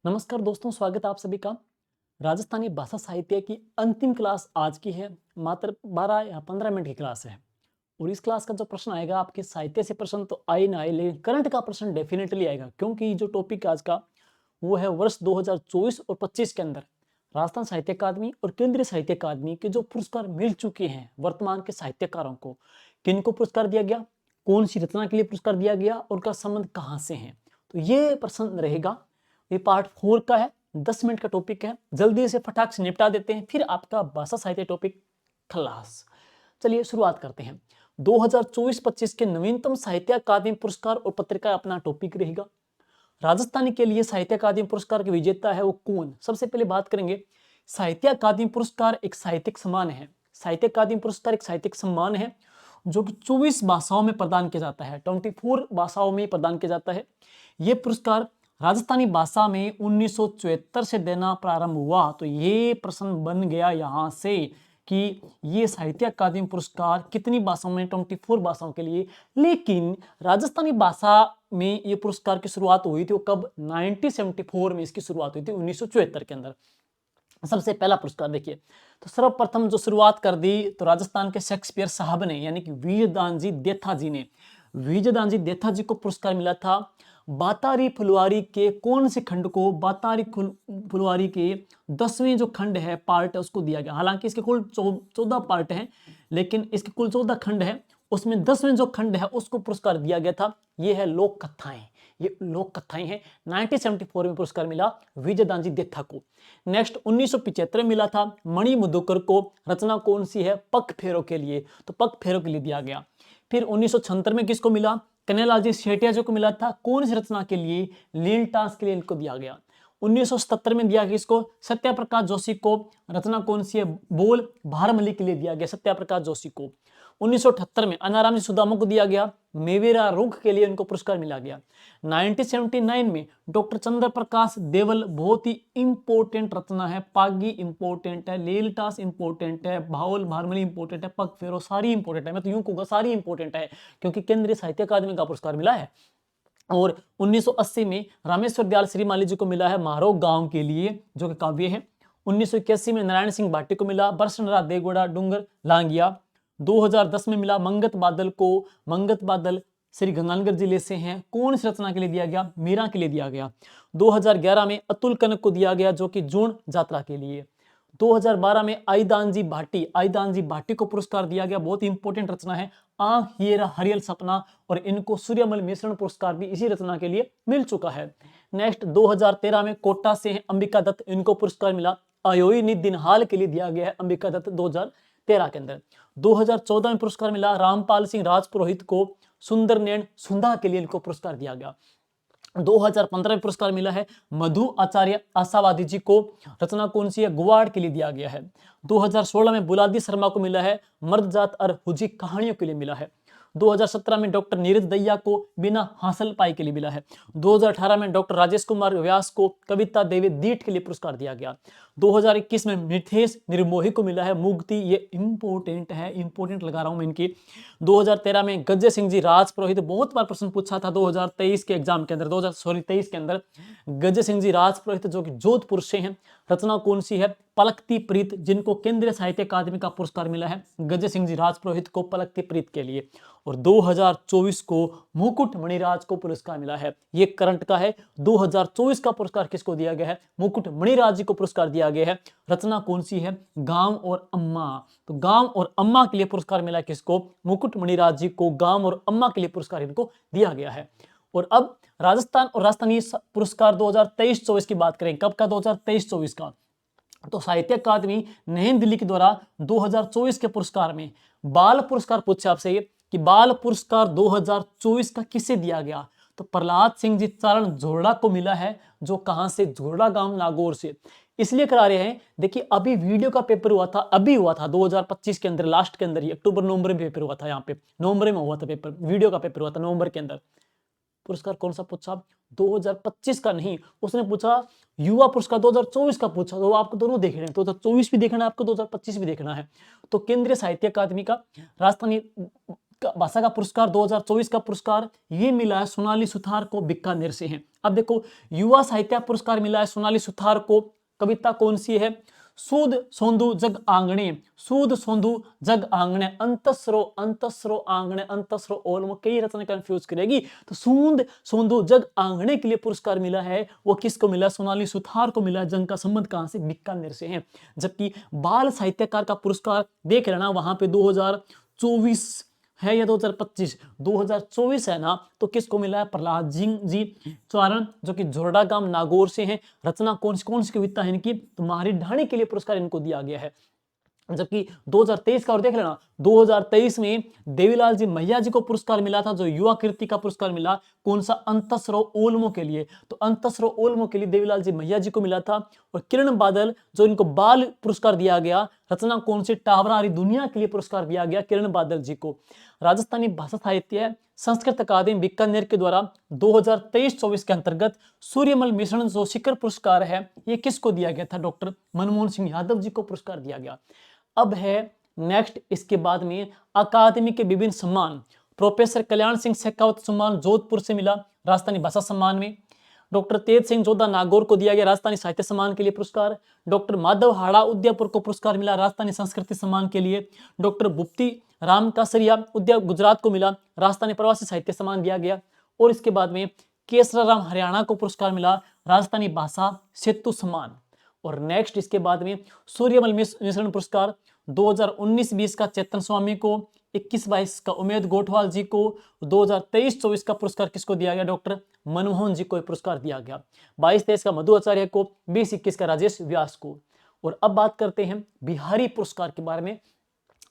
नमस्कार दोस्तों, स्वागत है आप सभी का। राजस्थानी भाषा साहित्य की अंतिम क्लास आज की है। मात्र 12 या 15 मिनट की क्लास है और इस क्लास का जो प्रश्न आएगा आपके साहित्य से प्रश्न तो आए ना आए, लेकिन करंट का प्रश्न डेफिनेटली आएगा, क्योंकि जो टॉपिक आज का वो है वर्ष 2024 और 25 के अंदर राजस्थान साहित्य अकादमी और केंद्रीय साहित्य अकादमी के जो पुरस्कार मिल चुके हैं वर्तमान के साहित्यकारों को, किनको पुरस्कार दिया गया, कौन सी रचना के लिए पुरस्कार दिया गया और उनका संबंध कहाँ से है। तो ये प्रश्न रहेगा। ये पार्ट 4 का है, 10 मिनट का टॉपिक है। जल्दी से फटाक से निपटा देते हैं, फिर आपका भाषा साहित्य टॉपिक खलास। चलिए शुरुआत करते हैं। 2024-25 के नवीनतम साहित्य अकादमी पुरस्कार और पत्रिका अपना टॉपिक रहेगा। राजस्थानी के लिए साहित्य अकादमी पुरस्कार के विजेता है वो कौन। सबसे पहले बात करेंगे, साहित्य अकादमी पुरस्कार एक साहित्यिक सम्मान है। साहित्य अकादमी पुरस्कार एक साहित्यिक सम्मान है जो कि 24 भाषाओं में प्रदान किया जाता है, 24 भाषाओं में प्रदान किया जाता है। ये पुरस्कार राजस्थानी भाषा में 1974 से देना प्रारंभ हुआ। तो ये प्रश्न बन गया यहाँ से कि ये साहित्य अकादमी पुरस्कार कितनी भाषाओं में, 24 भाषाओं के लिए। लेकिन राजस्थानी भाषा में ये पुरस्कार की शुरुआत हुई थी वो कब, 1974 में इसकी शुरुआत हुई थी, 1974 के अंदर। सबसे पहला पुरस्कार देखिए, तो सर्वप्रथम जो शुरुआत कर दी तो राजस्थान के शेक्सपियर साहब ने, यानी कि विजयदानजी देथा जी ने। विजयदानजी देथा जी को पुरस्कार मिला था बातारी फुलवारी के कौन से खंड को, बातारी फुलवारी के 10वें जो खंड है, पार्ट है, उसको दिया गया। हालांकि इसके कुल 14 पार्ट हैं, लेकिन इसके कुल 14 खंड है, उसमें 10वें जो खंड है उसको पुरस्कार दिया गया था। ये है लोक कथाएं, ये लोक कथाएं हैं। 1974 में पुरस्कार मिला विजयदानजी देथा को। नेक्स्ट 1975 में मिला था मणि मुदुकर को। रचना कौन सी है, पग फेरों के लिए, तो पग फेरों के लिए दिया गया। फिर 1976 में किसको मिला, कन्हैयालाल जी सेठिया जी को मिला था। कौन सी रचना के लिए, लील टास के लिए इनको दिया गया। 1977 में दिया गया इसको सत्याप्रकाश जोशी को। रचना कौन सी है, बोल भारमली के लिए दिया गया सत्याप्रकाश जोशी को। 1978 में अनाराम जी सुदामा को दिया गया मेवेरा रुख के लिए इनको पुरस्कार मिला गया। 1979 में डॉक्टर चंद्र प्रकाश देवल, बहुत ही इंपॉर्टेंट रचना है, पागी इंपॉर्टेंट है, लीलटास इंपॉर्टेंट है, भावल भारमली इंपॉर्टेंट है, पग फेरो सारी इंपॉर्टेंट है। मैं तो यूं कहूंगा सारी इंपॉर्टेंट है, क्योंकि केंद्रीय साहित्य अकादमी का पुरस्कार मिला है। और 1980 में रामेश्वर दयाल श्रीमाली जी को मिला है मारो गांव के लिए, जो कि काव्य है। 1981 में नारायण सिंह भाटी को मिला बरसनरा देगोड़ा डूंगर लांगिया। 2010 में मिला मंगत बादल को। मंगत बादल श्री गंगानगर जिले से हैं। कौन सी रचना के लिए दिया गया, मीरा के लिए दिया गया। 2011 में अतुल कनक को दिया गया, जो कि जून यात्रा के लिए। 2012 में आईदानजी भाटी को पुरस्कार दिया गया, बहुत इंपॉर्टेंट रचना है, आंख हीरा हरियल सपना, और इनको सूर्यमल मिश्रण पुरस्कार भी इसी रचना के लिए मिल चुका है। नेक्स्ट 2013 में कोटा से हैं अंबिका दत्त, इनको पुरस्कार मिला अयोई नि दिनहाल के लिए दिया गया है अंबिका दत्त 2013 के अंदर। 2014 में पुरस्कार मिला रामपाल सिंह राजपुरोहित को सुंदर नैन सुंधा के लिए इनको पुरस्कार दिया गया। 2015 में पुरस्कार मिला है मधु आचार्य आशावादी जी को। रचना कौन सी है, गुवाड़ के लिए दिया गया है। 2016 में बुलादी शर्मा को मिला है मर्द जात और हुजी कहानियों के लिए मिला है। 2017 में डॉक्टर नीरज दहिया को बिना हासिल पाई के लिए मिला है। 2018 में डॉक्टर राजेश कुमार व्यास को कविता देवी दीठ के लिए पुरस्कार दिया गया। 2021 में मिथेश निर्मोही को मिला है मुक्ति, ये इंपॉर्टेंट है, इंपॉर्टेंट लगा रहा हूं मैं इनकी। 2013 में गज्जय सिंह जी राजपुरोहित, बहुत बार प्रश्न पूछा था 2023 के एग्जाम के अंदर, 23 के अंदर गज्जय सिंह जी राजपुरोहित, जो कि जोधपुर से हैं। रचना कौन सी है, पलकती प्रीत, जिनको केंद्रीय साहित्य अकादमी का पुरस्कार मिला है गज्जय सिंह जी राजपुरोहित को पलकती प्रीत के लिए। और 2024 को मुकुट मणिराज को पुरस्कार मिला है, ये करंट का है। 2024 का पुरस्कार किसको दिया गया है, मुकुट मणिराज जी को पुरस्कार दिया गया है। रचना कौन सी है, गांव और अम्मा, तो गांव और अम्मा के लिए पुरस्कार मिला किसको, मुकुट मणिराज जी को गांव और अम्मा के लिए पुरस्कार इनको दिया गया है। और अब राजस्थान और राजस्थानी पुरस्कार 2023-24 की बात करें, कब का, 2023-24 का। तो साहित्य अकादमी नई दिल्ली के द्वारा 2024 के पुरस्कार में बाल पुरस्कार पूछा आपसे ये कि बाल पुरस्कार 2024 का किसे दिया गया, तो प्रहलाद सिंह जी चारण झोरड़ा को मिला है, जो कहां से, झोरड़ा गांव नागौर से। इसलिए करा रहे हैं, देखिए अभी वीडियो का पेपर हुआ था, अभी हुआ था 2025 के अंदर, लास्ट के अंदर ही अक्टूबर नवंबर में पेपर हुआ था, यहाँ पे नवंबर में हुआ था पेपर, वीडियो का पेपर हुआ था नवंबर के अंदर। पुरस्कार कौन सा पूछा, 2025 का नहीं, उसने पूछा युवा पुरस्कार 2024 का पूछा। तो आपको दोनों देखने हैं, 2024 भी देखना है आपको, 2025 भी देखना है। तो केंद्रीय साहित्य अकादमी का राजस्थानी भाषा का पुरस्कार 2024 का पुरस्कार ये मिला है सोनाली सुथार को, बीकानेर से है। अब देखो युवा साहित्य पुरस्कार मिला है सोनाली सुथार को, कविता कौन सी है? सूद सोंधु जग आंगणे, सूद सोंधु जग आंगणे, अंतस्रो अंतस्रो आंगणे, अंतस्रो ओल्म, कई रचना कंफ्यूज करेगी। तो सूद सोंधु जग आंगणे के लिए पुरस्कार मिला है, वो किसको मिला? सोनाली सुथार को मिला, जंग का संबंध कहां से? बीकानेर से है। जबकि बाल साहित्यकार का पुरस्कार देख लेना वहां पे 2024 है या 2025, 2024 है ना, तो किसको मिला है? प्रहलाद जी चारण, जो कि झोरडा गांव नागौर से हैं। रचना कौन सी कविता है इनकी? तो मारी ढाणी के लिए पुरस्कार इनको दिया गया है। जबकि 2023 का और देख लेना, 2023 में देवीलाल जी मैया जी को पुरस्कार मिला था, जो युवा कीर्ति का पुरस्कार मिला, कौन सा? अंतस्रो ओल्मो के लिए। तो अंतस्रो ओल्मो के लिए देवीलाल जी मैया जी को मिला था। और किरण बादल, जो इनको बाल पुरस्कार दिया गया, रचना कौन सी? टावरारी दुनिया के लिए पुरस्कार दिया गया किरण बादल जी को। राजस्थानी भाषा साहित्य संस्कृत अकादमी बीकानेर के द्वारा 2023-24 के अंतर्गत सूर्यमल मिश्रण जो शिखर पुरस्कार है, ये किसको दिया गया था? डॉक्टर मनमोहन सिंह यादव जी को पुरस्कार दिया गया। अब है नेक्स्ट, इसके बाद में अकादमी के विभिन्न सम्मान। प्रोफेसर कल्याण सिंह शेखावत सम्मान जोधपुर से मिला राजस्थानी भाषा सम्मान में। डॉक्टर तेज सिंह जोधा नागौर को दिया गया राजस्थानी साहित्य सम्मान के लिए पुरस्कार। डॉक्टर माधव हाड़ा उदयपुर को पुरस्कार मिला राजस्थानी संस्कृति सम्मान के लिए। डॉक्टर भुप्ती राम कासरिया उद्योग गुजरात को मिला राजस्थानी प्रवासी साहित्य सम्मान दिया गया। और इसके बाद में केसराराम हरियाणा को पुरस्कार मिला राजस्थानी भाषा सेतु सम्मान। और नेक्स्ट इसके बाद में सूर्यमल मिश्रण पुरस्कार 2019-20 का चेतन स्वामी को, 21-22 का उमेद गोठवाल जी को, 2023-24 का पुरस्कार किसको दिया गया? डॉक्टर मनमोहन जी को पुरस्कार दिया गया। 22-23 का मधु आचार्य को, 20-21 का राजेश व्यास को। और अब बात करते हैं बिहारी पुरस्कार के बारे में।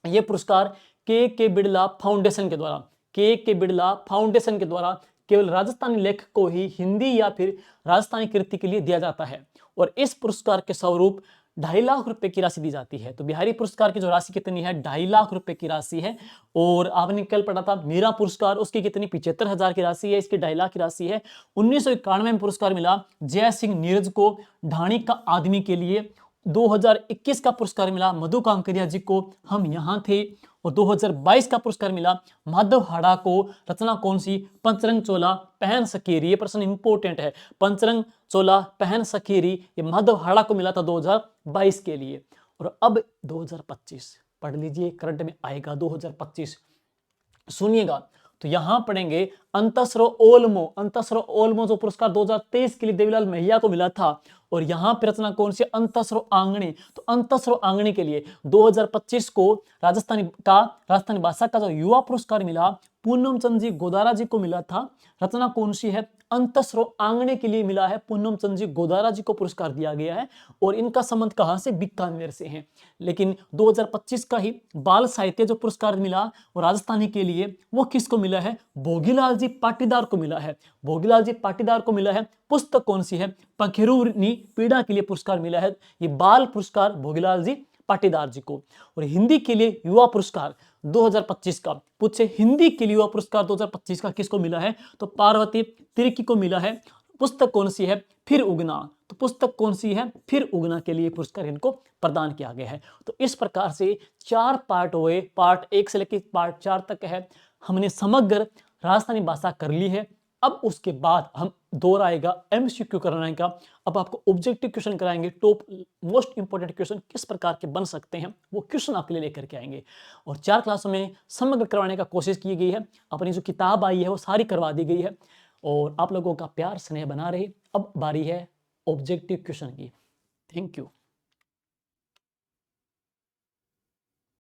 यह पुरस्कार के बिड़ला फाउंडेशन के द्वारा, के बिड़ला फाउंडेशन के द्वारा केवल राजस्थानी लेखक को ही हिंदी या फिर राजस्थानी कृति के लिए दिया जाता है। और इस पुरस्कार के स्वरूप 2.5 लाख रुपए की राशि दी जाती है। तो बिहारी पुरस्कार की जो राशि कितनी है? 2.5 लाख रुपए की राशि है। और आपने कल पढ़ा था मीरा पुरस्कार, उसकी कितनी? 75,000 की राशि है, इसकी 2.5 लाख की राशि है। 1991 में पुरस्कार मिला जय सिंह नीरज को ढाणी का आदमी के लिए। 2021 का पुरस्कार मिला मधु कांकरिया जी को, हम यहाँ थे। और 2022 का पुरस्कार मिला माधव हाड़ा को, रचना कौन सी? पंचरंग चोला पहन सकेरी। ये प्रश्न इंपोर्टेंट है, पंचरंग चोला पहन सकेरी, ये माधव हाड़ा को मिला था 2022 के लिए। और अब 2025 पढ़ लीजिए, करंट में आएगा 2025, सुनिएगा। तो यहां पढ़ेंगे अंतस्रो ओल्मो, अंतस्रो ओल्मो जो पुरस्कार 2023 के लिए देवीलाल मैया को मिला था। और यहां पर रचना कौन सी? अंतस्रो आंगणे। तो अंतस्रो आंगणे के लिए 2025 को राजस्थानी भाषा का जो युवा पुरस्कार मिला पूनम चंद जी गोदारा जी को मिला था। रचना कौन सी है? अंतस्रो आंगणे के लिए मिला है, पूनम चंद जी गोदारा जी को पुरस्कार दिया गया है। और इनका संबंध कहां से? बीकानेर से है। लेकिन 2025 का ही बाल साहित्य जो पुरस्कार मिला वो राजस्थानी के लिए, वो किसको मिला है? भोगीलाल जी पाटीदार को मिला है, भोगीलाल जी पाटीदार को मिला है। पुस्तक कौन सी है? पखेरुनी पीड़ा के लिए पुरस्कार मिला है। ये बाल पुरस्कार भोगीलाल जी पाटीदार जी को। और हिंदी के लिए युवा पुरस्कार 2025 का पूछे, हिंदी के लिए युवा पुरस्कार 2025 का किसको मिला है? तो पार्वती तिर्की को मिला है। पुस्तक कौन सी है? फिर उगना। तो पुस्तक कौन सी है? फिर उगना के लिए पुरस्कार इनको प्रदान किया गया है। तो इस प्रकार से 4 पार्ट हुए, पार्ट 1 से लेकर पार्ट 4 तक है। हमने समग्र राजस्थानी भाषा कर ली है। अब उसके बाद हम दोहराएगा MCQ कराएगा। अब आपको ऑब्जेक्टिव क्वेश्चन कराएंगे, टॉप मोस्ट इंपोर्टेंट क्वेश्चन किस प्रकार के बन सकते हैं वो क्वेश्चन आपके लिए लेकर के आएंगे। और 4 क्लासों में समग्र करवाने का कोशिश की गई है। अपनी जो किताब आई है वो सारी करवा दी गई है। और आप लोगों का प्यार स्नेह बना रहे। अब बारी है ऑब्जेक्टिव क्वेश्चन की। Thank you.